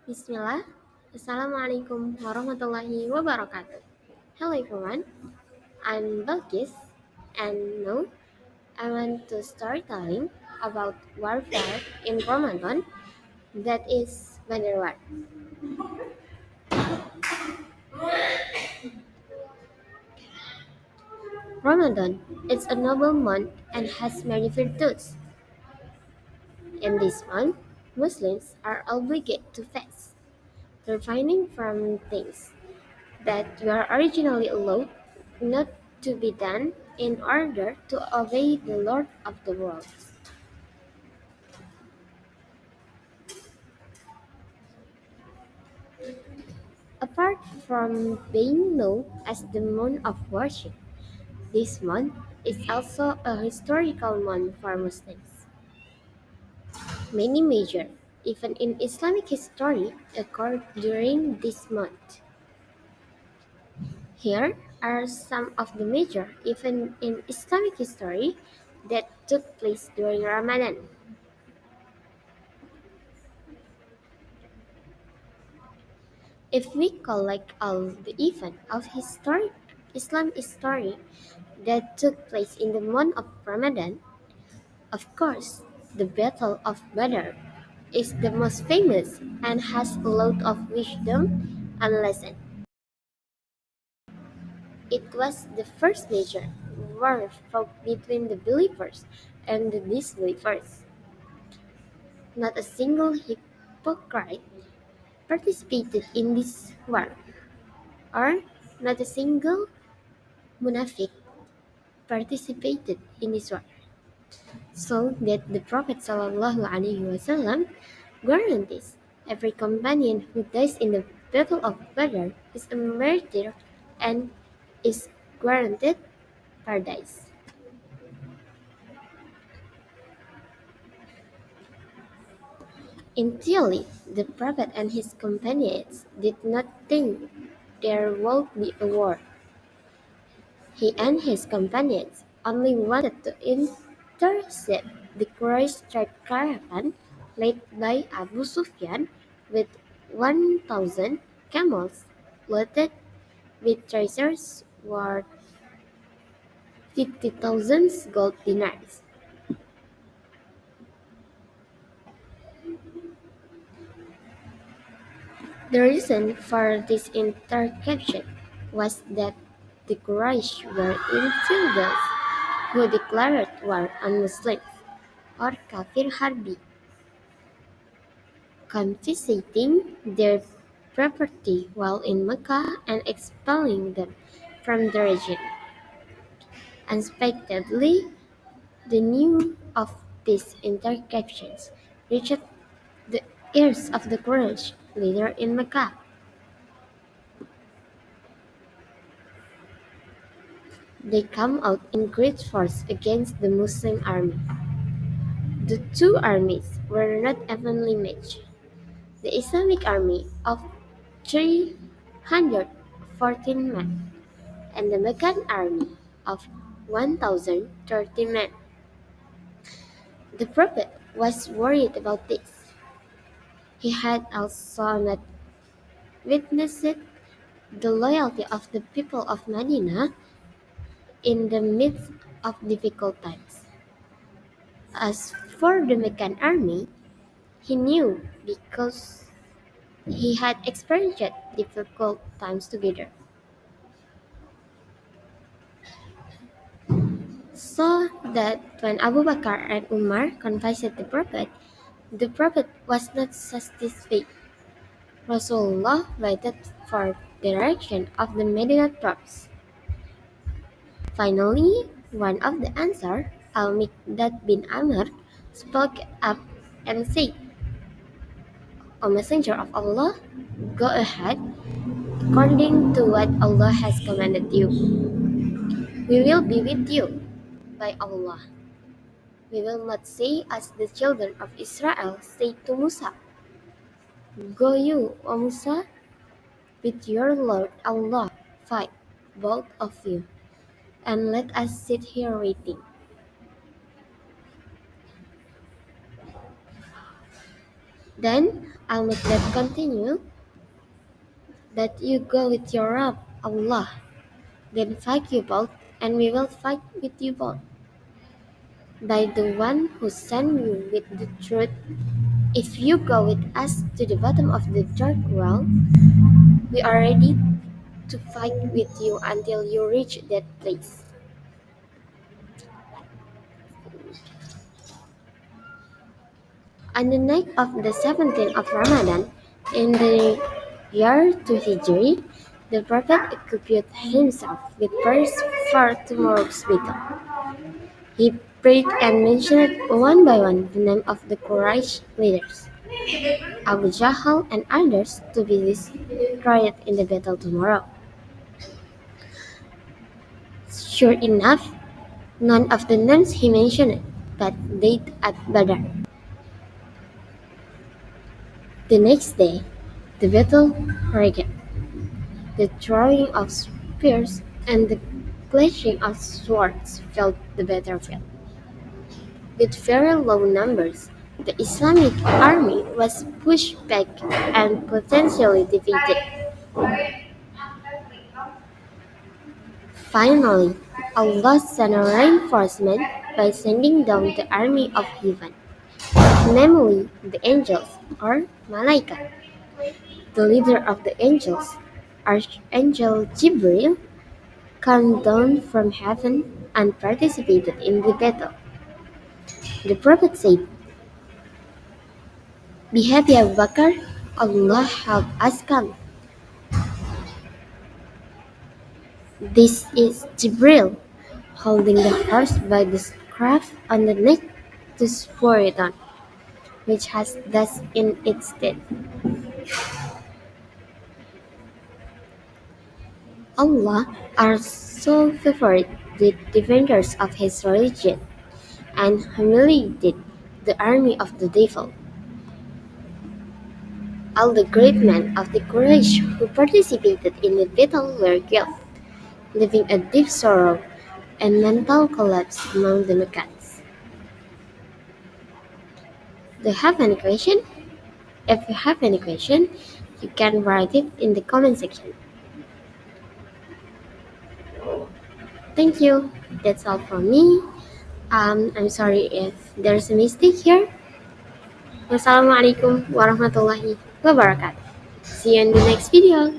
Bismillah. Assalamualaikum warahmatullahi wabarakatuh. Hello everyone, I'm Balqis and now I want to start telling about warfare in Ramadan, that is Badr War. Ramadan is a noble month and has many virtues. In this month, Muslims are obligated to fast, refraining from things that were originally allowed not to be done in order to obey the Lord of the worlds. Apart from being known as the month of worship, this month is also a historical month for Muslims. Many major, even in Islamic history, occurred during this month. Here are some of the major events in Islamic history that took place during Ramadan. If we collect all the events of Islam history that took place in the month of Ramadan, of course, the Battle of Badr is the most famous and has a lot of wisdom and lesson. It was the first major war fought between the believers and the disbelievers. Not a single hypocrite participated in this war, or not a single munafiq participated in this war, so that the Prophet ﷺ guarantees every companion who dies in the Battle of Badr is a martyr and is guaranteed paradise. In theory, the Prophet and his companions did not think there would be a war. He and his companions only wanted to intercept the Quraysh trade caravan led by Abu Sufyan with 1,000 camels loaded with treasures worth 50,000 gold dinars. The reason for this interception was that the Quraysh were infidels who declared war on Muslims, or kafir harbi, confiscating their property while in Mecca and expelling them from the region. Unexpectedly, the news of these interceptions reached the ears of the Quraysh leader in Mecca. They come out in great force against the Muslim army. The two armies were not evenly matched. The Islamic army of 314 men and the Meccan army of 1,030 men. The Prophet was worried about this. He had also not witnessed the loyalty of the people of Medina in the midst of difficult times. As for the Meccan army, he knew because he had experienced difficult times together. So that when Abu Bakr and Umar confessed the Prophet was not satisfied. Rasulullah waited for the direction of the Medina troops. Finally, one of the Ansar, Al-Miqdad bin Amr, spoke up and said, O Messenger of Allah, go ahead according to what Allah has commanded you. We will be with you by Allah. We will not say as the children of Israel said to Musa, Go you, O Musa, with your Lord Allah, fight, both of you, and let us sit here waiting. Then I'll make that continue, that you go with your Rabb, Allah. Then fight you both, and we will fight with you both. By the one who sent you with the truth, if you go with us to the bottom of the dark well, we are ready to fight with you until you reach that place. On the night of the 17th of Ramadan, in the year 2 Hijri, the Prophet equipped himself with prayers for tomorrow's battle. He prayed and mentioned one by one the name of the Quraysh leaders, Abu Jahl and others, to be destroyed in the battle tomorrow. Sure enough, none of the names he mentioned but died at Badr. The next day, the battle raged. The throwing of spears and the clashing of swords filled the battlefield. With very low numbers, the Islamic army was pushed back and potentially defeated. Finally, Allah sent a reinforcement by sending down the army of heaven, namely the angels or Malaika. The leader of the angels, Archangel Jibril, came down from heaven and participated in the battle. The Prophet said, "Be happy, Abu Bakr, Allah help us come." This is Jibril, holding the horse by the scruff on the neck to spur it on, which has dust in its stead. Allah also favored the defenders of his religion and humiliated the army of the devil. All the great men of the Quraysh who participated in the battle were killed, leaving a deep sorrow and mental collapse among the Meccans. Do you have any question? If you have any question, you can write it in the comment section. Thank you. That's all from me. I'm sorry if there's a mistake here. Wassalamualaikum warahmatullahi wabarakatuh. See you in the next video.